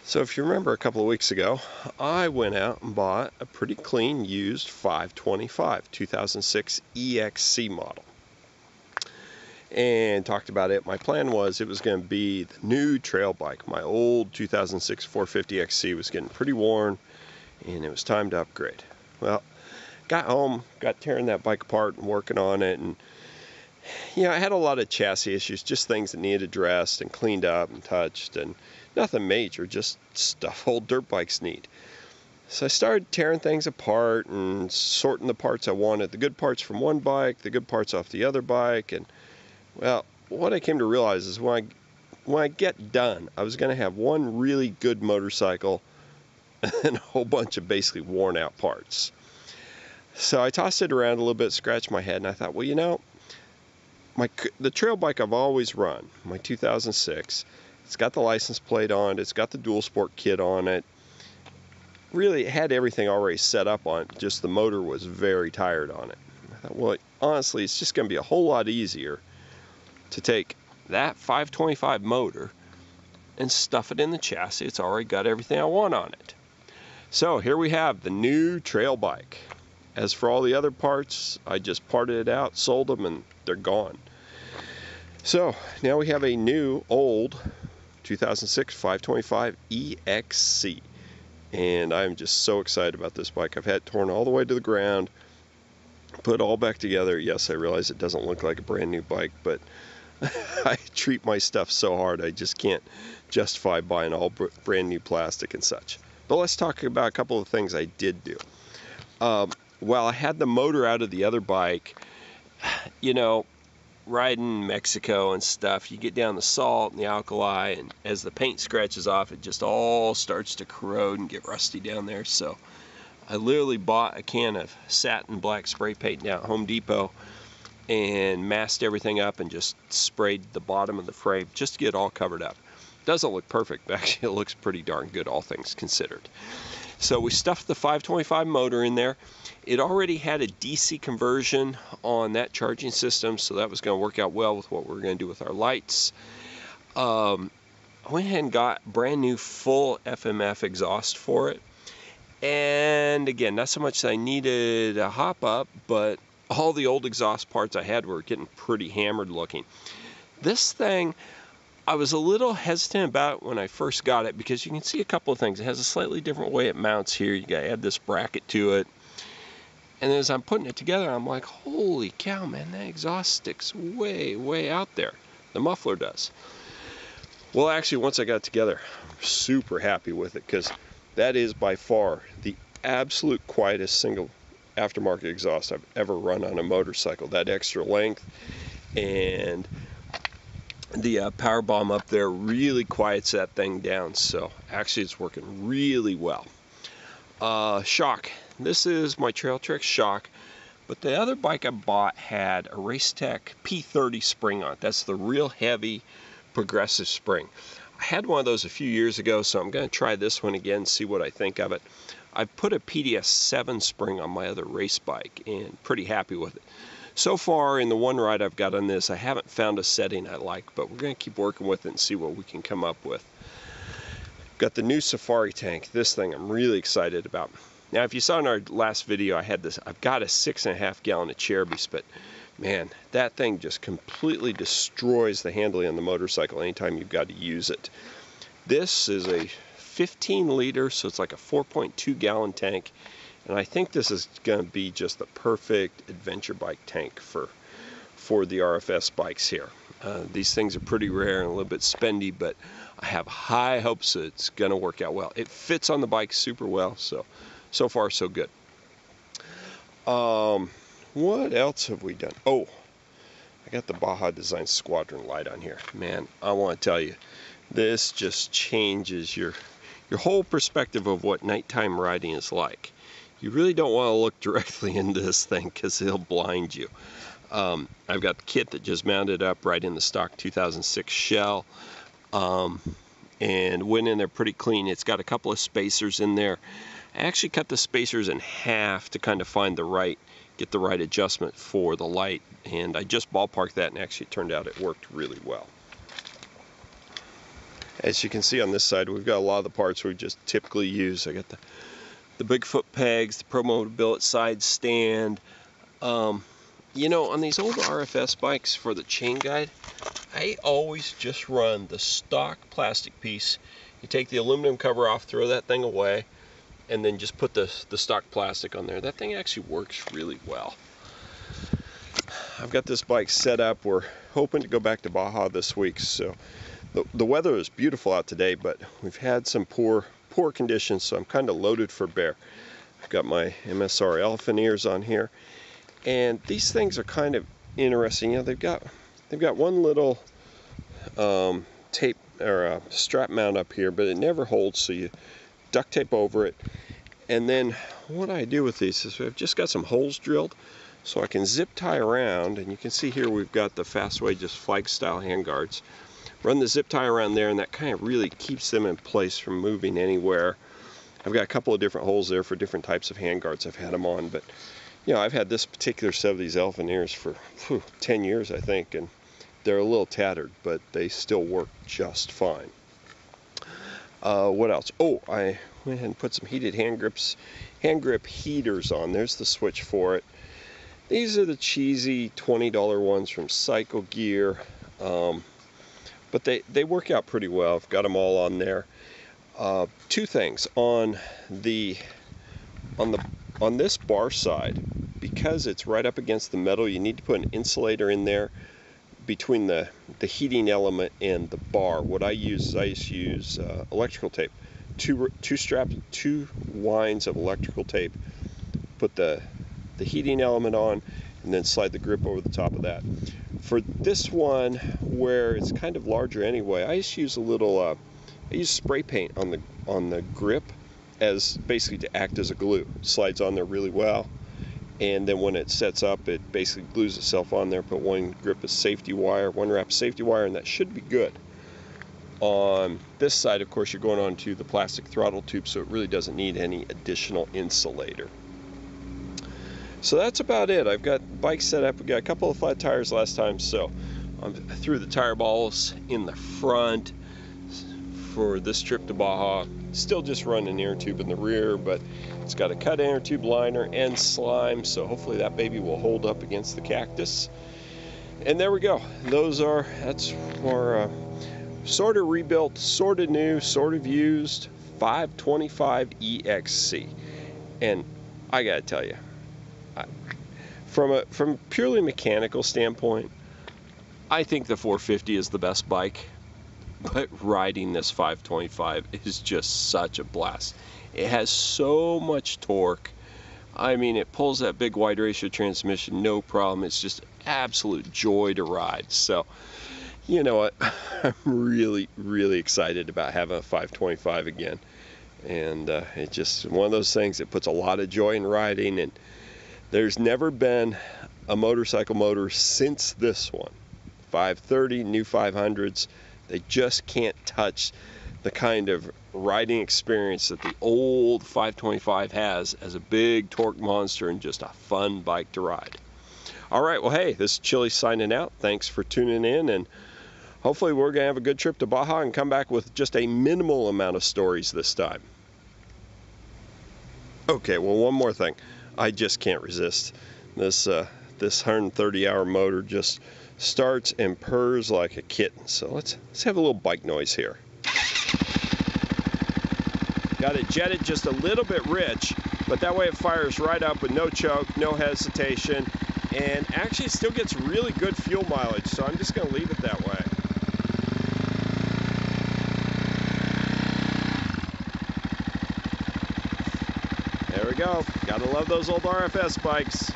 So if you remember a couple of weeks ago, I went out and bought a pretty clean used 525 2006 EXC model and talked about it. My plan was it was going to be the new trail bike. My old 2006 450 XC was getting pretty worn and it was time to upgrade. Well, got home, got tearing that bike apart and working on it, and I had a lot of chassis issues, just things that needed addressed and cleaned up and touched, and nothing major, just stuff old dirt bikes need. So I started tearing things apart and sorting the parts I wanted, the good parts from one bike, the good parts off the other bike, and well, what I came to realize is when I get done, I was going to have one really good motorcycle and a whole bunch of basically worn out parts. So I tossed it around a little bit, scratched my head, and I thought, well, the trail bike I've always run, my 2006, it's got the license plate on it, it's got the dual sport kit on it. Really, it had everything already set up on it, just the motor was very tired on it. I thought, well, honestly, it's just going to be a whole lot easier to take that 525 motor and stuff it in the chassis. It's already got everything I want on it. So here we have the new trail bike. As for all the other parts, I just parted it out, sold them, and they're gone. So now we have a new old 2006 525 EXC, and I'm just so excited about this bike. I've had it torn all the way to the ground, put it all back together. Yes, I realize it doesn't look like a brand new bike, but I treat my stuff so hard I just can't justify buying all brand new plastic and such. But let's talk about a couple of things I did do. While I had the motor out of the other bike, riding Mexico and stuff, you get down the salt and the alkali, and as the paint scratches off, it just all starts to corrode and get rusty down there. So I literally bought a can of satin black spray paint down at Home Depot and masked everything up and just sprayed the bottom of the frame just to get it all covered up. Doesn't look perfect, but actually it looks pretty darn good, all things considered. So we stuffed the 525 motor in there. It already had a DC conversion on that charging system, so that was going to work out well with what we were going to do with our lights. I went ahead and got brand new full FMF exhaust for it. And again, not so much that I needed a hop up, but all the old exhaust parts I had were getting pretty hammered looking. This thing, I was a little hesitant about when I first got it because you can see a couple of things. It has a slightly different way it mounts here. You got to add this bracket to it. And as I'm putting it together, I'm like, holy cow, man, that exhaust sticks way, way out there. The muffler does. Well, actually, once I got it together, I'm super happy with it because that is by far the absolute quietest single aftermarket exhaust I've ever run on a motorcycle. That extra length and the power bomb up there really quiets that thing down. So actually it's working really well. Shock. This is my Trail Tricks shock, but the other bike I bought had a Racetech P30 spring on it. That's the real heavy progressive spring. I had one of those a few years ago, so I'm going to try this one again, see what I think of it. I put a PDS 7 spring on my other race bike and pretty happy with it. So far in the one ride I've got on this, I haven't found a setting I like, but we're going to keep working with it and see what we can come up with. Got the new Safari tank. This thing I'm really excited about. Now, if you saw in our last video, I've got a 6.5 gallon of Cherubies, but man, that thing just completely destroys the handling on the motorcycle anytime you've got to use it. This is a 15 liter, so it's like a 4.2 gallon tank. And I think this is going to be just the perfect adventure bike tank for the RFS bikes here. These things are pretty rare and a little bit spendy, but I have high hopes that it's going to work out well. It fits on the bike super well, so far so good. What else have we done? Oh, I got the Baja Design Squadron light on here. Man, I want to tell you, this just changes your whole perspective of what nighttime riding is like. You really don't want to look directly into this thing because it'll blind you. I've got the kit that just mounted up right in the stock 2006 shell, and went in there pretty clean. It's got a couple of spacers in there. I actually cut the spacers in half to kind of get the right adjustment for the light, and I just ballparked that, and actually it turned out it worked really well. As you can see on this side, we've got a lot of the parts we just typically use. I got the Bigfoot pegs, the Promo billet side stand. You know, on these old RFS bikes for the chain guide, I always just run the stock plastic piece. You take the aluminum cover off, throw that thing away, and then just put the stock plastic on there. That thing actually works really well. I've got this bike set up. We're hoping to go back to Baja this week. So the weather is beautiful out today, but we've had some poor conditions, so I'm kind of loaded for bear. I've got my MSR elephant ears on here, and these things are kind of interesting. You know, they've got one little tape or strap mount up here, but it never holds, so you duct tape over it. And then what I do with these is I've just got some holes drilled so I can zip tie around, and you can see here we've got the Fastway just flag style handguards. Run the zip tie around there, and that kind of really keeps them in place from moving anywhere. I've got a couple of different holes there for different types of handguards I've had them on, but you know, I've had this particular set of these elephant ears for 10 years, I think, and they're a little tattered, but they still work just fine. What else? Oh, I went ahead and put some heated hand grip heaters on. There's the switch for it. These are the cheesy $20 ones from Cycle Gear, but they work out pretty well. I've got them all on there. Two things on this bar side, because it's right up against the metal, you need to put an insulator in there between the heating element and the bar. What I use is I just use electrical tape, two lines of electrical tape, put the heating element on, and then slide the grip over the top of that. For this one, where it's kind of larger anyway, I just use a little I use spray paint on the grip as basically to act as a glue. It slides on there really well, and then when it sets up, it basically glues itself on there. Put one grip of safety wire, one wrap of safety wire, and that should be good. On this side, of course, you're going onto the plastic throttle tube, so it really doesn't need any additional insulator. So that's about it. I've got the bike set up. We got a couple of flat tires last time, so I threw the tire balls in the front for this trip to Baja. Still just run an inner tube in the rear, but it's got a cut inner tube liner and slime, so hopefully that baby will hold up against the cactus. And there we go. That's our sort of rebuilt, sort of new, sort of used 525 EXC. And I gotta tell you, from a purely mechanical standpoint, I think the 450 is the best bike, but riding this 525 is just such a blast. It has so much torque. I mean, it pulls that big wide ratio transmission, no problem. It's just absolute joy to ride. So, you know what? I'm really, really excited about having a 525 again. And it's just one of those things that puts a lot of joy in riding. And there's never been a motorcycle motor since this one. 530, new 500s. They just can't touch the kind of riding experience that the old 525 has as a big torque monster and just a fun bike to ride. All right, well, hey, this is Chili signing out. Thanks for tuning in, and hopefully we're going to have a good trip to Baja and come back with just a minimal amount of stories this time. Okay, well, one more thing. I just can't resist. This 130-hour motor just starts and purrs like a kitten. So let's have a little bike noise here. Got it jetted just a little bit rich, but that way it fires right up with no choke, no hesitation, and actually it still gets really good fuel mileage. So I'm just going to leave it that way. There we go. Gotta love those old RFS bikes.